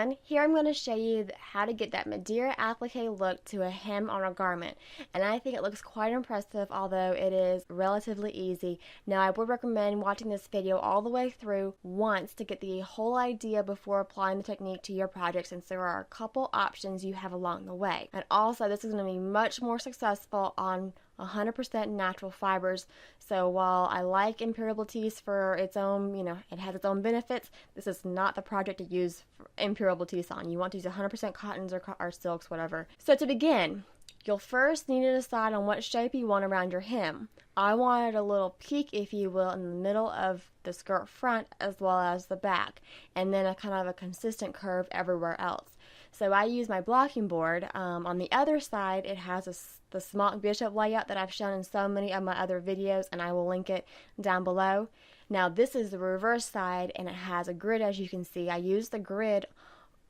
everyone, here I'm going to show you how to get that Madeira applique look to a hem on a garment, and I think it looks quite impressive, although it is relatively easy. Now I would recommend watching this video all the way through once to get the whole idea before applying the technique to your project, since there are a couple options you have along the way. And also this is going to be much more successful on 100% natural fibers. So while I like Imperial Batiste for its own, it has its own benefits, this is not the project to use Imperial Batiste on. You want to use 100% cottons or silks, whatever. So to begin, you'll first need to decide on what shape you want around your hem. I wanted a little peak, if you will, in the middle of the skirt front as well as the back, and then a kind of a consistent curve everywhere else. So I use my blocking board. On the other side, it has the Smock Bishop layout that I've shown in so many of my other videos, and I will link it down below. Now this is the reverse side, and it has a grid, as you can see. I used the grid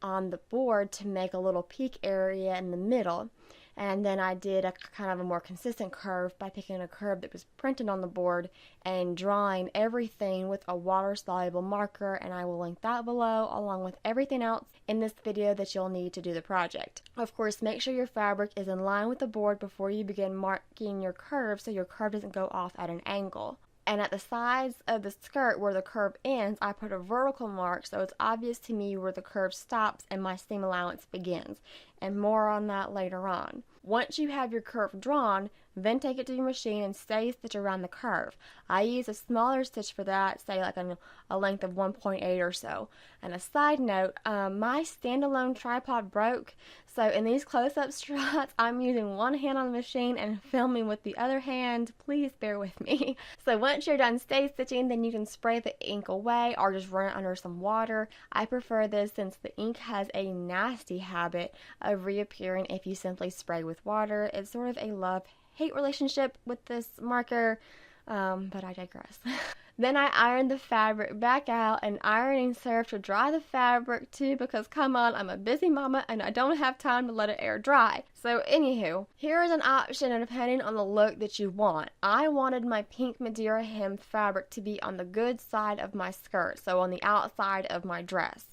on the board to make a little peak area in the middle, and then I did a kind of a more consistent curve by picking a curve that was printed on the board and drawing everything with a water-soluble marker, and I will link that below along with everything else in this video that you'll need to do the project. Of course, make sure your fabric is in line with the board before you begin marking your curve so your curve doesn't go off at an angle. And at the sides of the skirt where the curve ends, I put a vertical mark so it's obvious to me where the curve stops and my seam allowance begins. And more on that later on. Once you have your curve drawn, then take it to your machine and stay stitch around the curve. I use a smaller stitch for that, say like a length of 1.8 or so. And a side note, my standalone tripod broke, so in these close-up shots, I'm using one hand on the machine and filming with the other hand. Please bear with me. So once you're done stay stitching, then you can spray the ink away or just run it under some water. I prefer this since the ink has a nasty habit of reappearing if you simply spray with water. It's sort of a love-hate relationship with this marker, but I digress. Then I ironed the fabric back out, and ironing served to dry the fabric too, because come on, I'm a busy mama and I don't have time to let it air dry. So anywho, here is an option depending on the look that you want. I wanted my pink Madeira hem fabric to be on the good side of my skirt, so on the outside of my dress.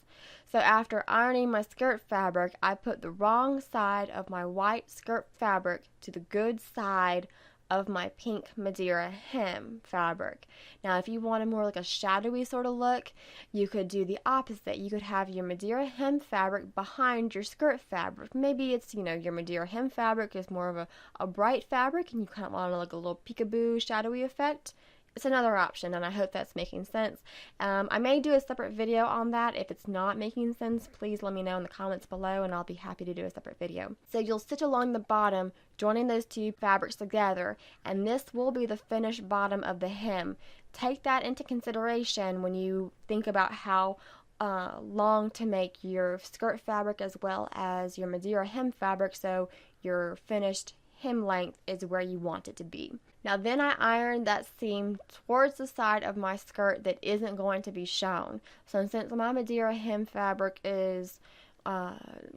So after ironing my skirt fabric, I put the wrong side of my white skirt fabric to the good side of my pink Madeira hem fabric. Now if you wanted more like a shadowy sort of look, you could do the opposite. You could have your Madeira hem fabric behind your skirt fabric. Maybe it's, your Madeira hem fabric is more of a bright fabric and you kind of want like a little peekaboo shadowy effect. It's another option, and I hope that's making sense. I may do a separate video on that. If it's not making sense, please let me know in the comments below, and I'll be happy to do a separate video. So you'll stitch along the bottom, joining those two fabrics together, and this will be the finished bottom of the hem. Take that into consideration when you think about how long to make your skirt fabric as well as your Madeira hem fabric, so your finished hem length is where you want it to be. Now then I ironed that seam towards the side of my skirt that isn't going to be shown. So since my Madeira hem fabric is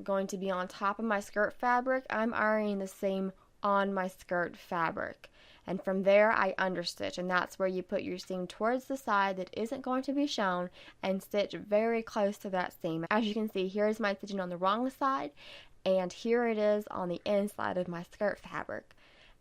going to be on top of my skirt fabric, I'm ironing the seam on my skirt fabric. And from there I understitch, and that's where you put your seam towards the side that isn't going to be shown and stitch very close to that seam. As you can see, here's my stitching on the wrong side, and here it is on the inside of my skirt fabric.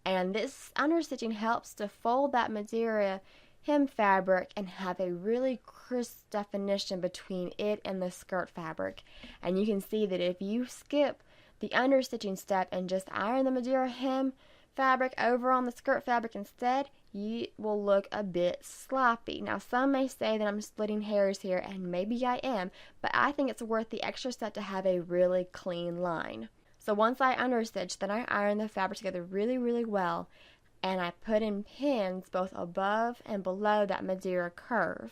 And this understitching helps to fold that Madeira hem fabric and have a really crisp definition between it and the skirt fabric. And you can see that if you skip the understitching step and just iron the Madeira hem fabric over on the skirt fabric instead, you will look a bit sloppy. Now some may say that I'm splitting hairs here, and maybe I am, but I think it's worth the extra step to have a really clean line. So once I understitch, then I iron the fabric together really, really well, and I put in pins both above and below that Madeira curve.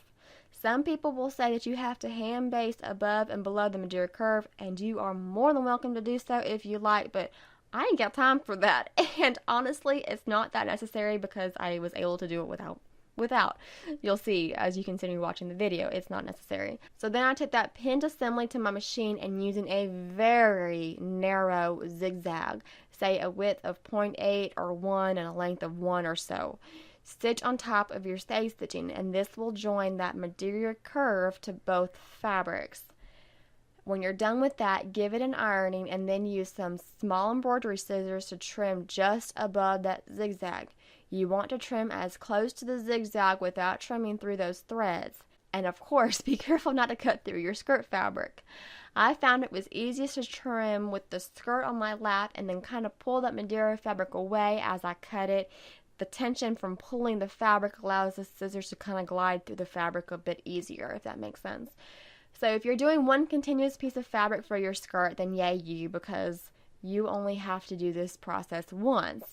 Some people will say that you have to hand baste above and below the Madeira curve, and you are more than welcome to do so if you like, but I ain't got time for that. And honestly, it's not that necessary because I was able to do it without. You'll see as you continue watching the video, it's not necessary. So then I took that pinned assembly to my machine and using a very narrow zigzag, say a width of 0.8 or 1 and a length of 1 or so. Stitch on top of your stay stitching, and this will join that Madeira curve to both fabrics. When you're done with that, give it an ironing and then use some small embroidery scissors to trim just above that zigzag. You want to trim as close to the zigzag without trimming through those threads. And of course, be careful not to cut through your skirt fabric. I found it was easiest to trim with the skirt on my lap and then kind of pull that Madeira fabric away as I cut it. The tension from pulling the fabric allows the scissors to kind of glide through the fabric a bit easier, if that makes sense. So if you're doing one continuous piece of fabric for your skirt, then yay you, because you only have to do this process once.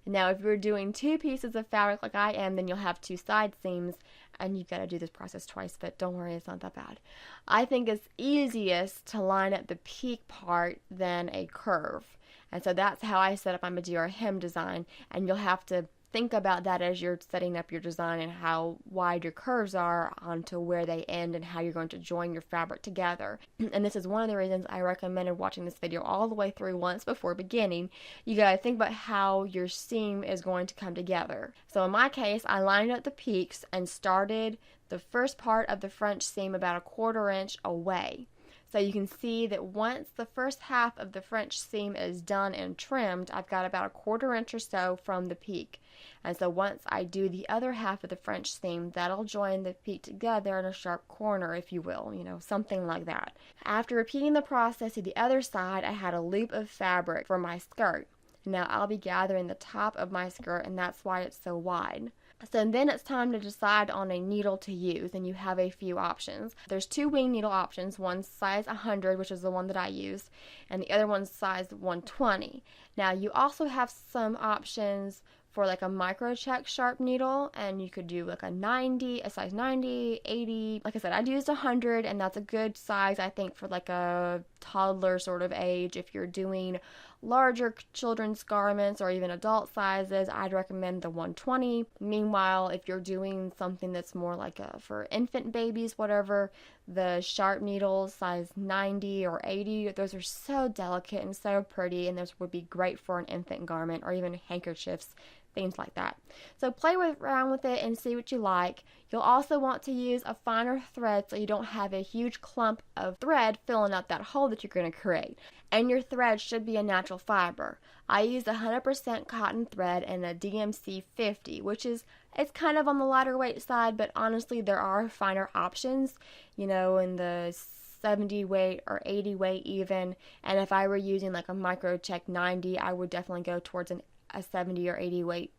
Now, if you're doing two pieces of fabric like I am, then you'll have two side seams, and you've got to do this process twice, but don't worry, it's not that bad. I think it's easiest to line up the peak part than a curve. And so that's how I set up my Madeira hem design, and you'll have to think about that as you're setting up your design and how wide your curves are onto where they end and how you're going to join your fabric together. And this is one of the reasons I recommended watching this video all the way through once before beginning. You gotta think about how your seam is going to come together. So in my case, I lined up the peaks and started the first part of the French seam about 1/4 inch away. So you can see that once the first half of the French seam is done and trimmed, I've got about 1/4 inch or so from the peak. And so once I do the other half of the French seam, that'll join the peak together in a sharp corner, if you will, something like that. After repeating the process to the other side, I had a loop of fabric for my skirt. Now I'll be gathering the top of my skirt, and that's why it's so wide. So then it's time to decide on a needle to use, and you have a few options. There's two wing needle options, one size 100, which is the one that I use, and the other one's size 120. Now you also have some options for like a micro check sharp needle, and you could do like a size 90, 80. Like I said, I'd used 100, and that's a good size, I think, for like a toddler sort of age. If you're doing larger children's garments or even adult sizes, I'd recommend the 120. Meanwhile, if you're doing something that's more like for infant babies, whatever, the sharp needles size 90 or 80, those are so delicate and so pretty, and those would be great for an infant garment or even handkerchiefs, things like that. So play around with it and see what you like. You'll also want to use a finer thread so you don't have a huge clump of thread filling up that hole that you're going to create. And your thread should be a natural fiber. I used 100% cotton thread and a DMC 50, which it's kind of on the lighter weight side, but honestly there are finer options, in the 70 weight or 80 weight even. And if I were using like a micro check 90, I would definitely go towards a 70 or 80 weight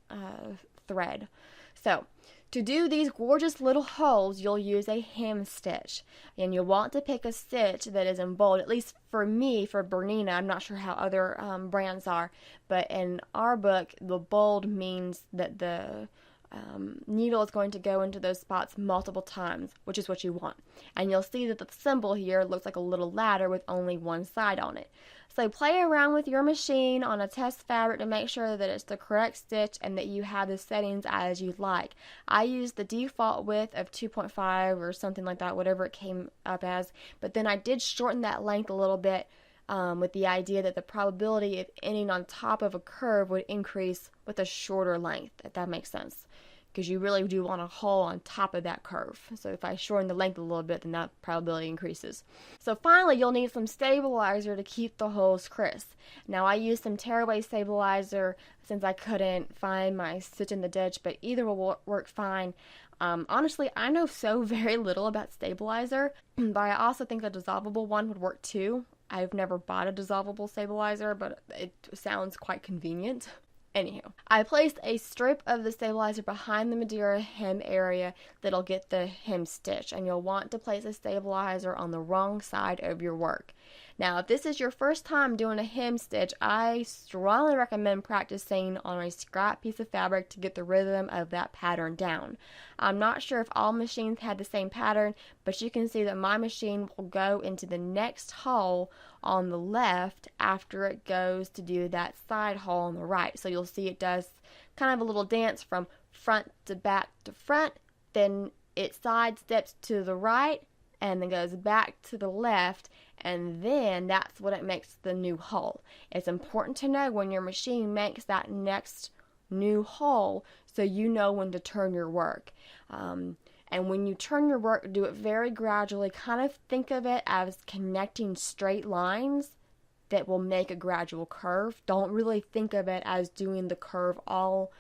thread. So to do these gorgeous little holes, you'll use a hem stitch, and you'll want to pick a stitch that is in bold. At least for me, for Bernina, I'm not sure how other brands are, but in our book, the bold means that the needle is going to go into those spots multiple times, which is what you want. And you'll see that the symbol here looks like a little ladder with only one side on it. So play around with your machine on a test fabric to make sure that it's the correct stitch and that you have the settings as you'd like. I used the default width of 2.5 or something like that, whatever it came up as, but then I did shorten that length a little bit with the idea that the probability of ending on top of a curve would increase with a shorter length, if that makes sense. Because you really do want a hole on top of that curve. So if I shorten the length a little bit, then that probability increases. So finally, you'll need some stabilizer to keep the holes crisp. Now I used some tearaway stabilizer since I couldn't find my stitch in the ditch, but either will work fine. Honestly, I know so very little about stabilizer, but I also think a dissolvable one would work too. I've never bought a dissolvable stabilizer, but it sounds quite convenient. Anywho, I placed a strip of the stabilizer behind the Madeira hem area that'll get the hem stitch, and you'll want to place a stabilizer on the wrong side of your work. Now, if this is your first time doing a hem stitch, I strongly recommend practicing on a scrap piece of fabric to get the rhythm of that pattern down. I'm not sure if all machines had the same pattern, but you can see that my machine will go into the next hole on the left after it goes to do that side hole on the right. So you'll see it does kind of a little dance from front to back to front, then it side steps to the right, and then goes back to the left, and then that's what it makes the new hole. It's important to know when your machine makes that next new hole so you know when to turn your work. And when you turn your work, do it very gradually. Kind of think of it as connecting straight lines that will make a gradual curve. Don't really think of it as doing the curve all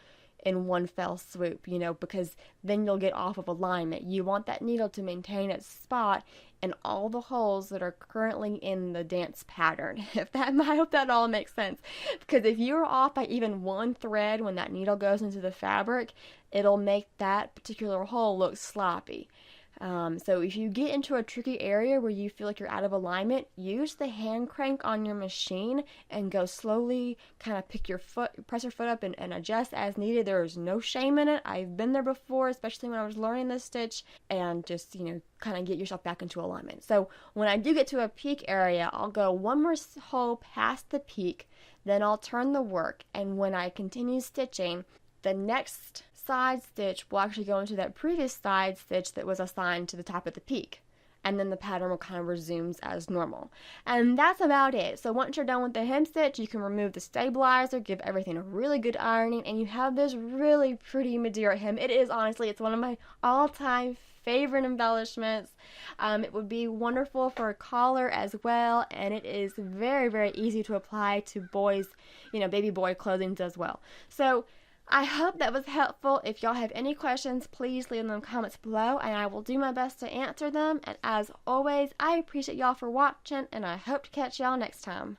in one fell swoop, because then you'll get off of alignment. You want that needle to maintain its spot in all the holes that are currently in the dance pattern. I hope that all makes sense. Because if you're off by even one thread when that needle goes into the fabric, it'll make that particular hole look sloppy. So if you get into a tricky area where you feel like you're out of alignment, use the hand crank on your machine and go slowly, kind of press your foot up and adjust as needed. There is no shame in it. I've been there before, especially when I was learning this stitch, and just, kind of get yourself back into alignment. So when I do get to a peak area, I'll go one more hole past the peak, then I'll turn the work, and when I continue stitching, the next side stitch will actually go into that previous side stitch that was assigned to the top of the peak. And then the pattern will kind of resumes as normal. And that's about it. So once you're done with the hem stitch, you can remove the stabilizer, give everything a really good ironing, and you have this really pretty Madeira hem. It is, honestly, it's one of my all-time favorite embellishments. It would be wonderful for a collar as well, and it is very, very easy to apply to boys, baby boy clothing as well. So I hope that was helpful. If y'all have any questions, please leave them in the comments below, and I will do my best to answer them. And as always, I appreciate y'all for watching, and I hope to catch y'all next time.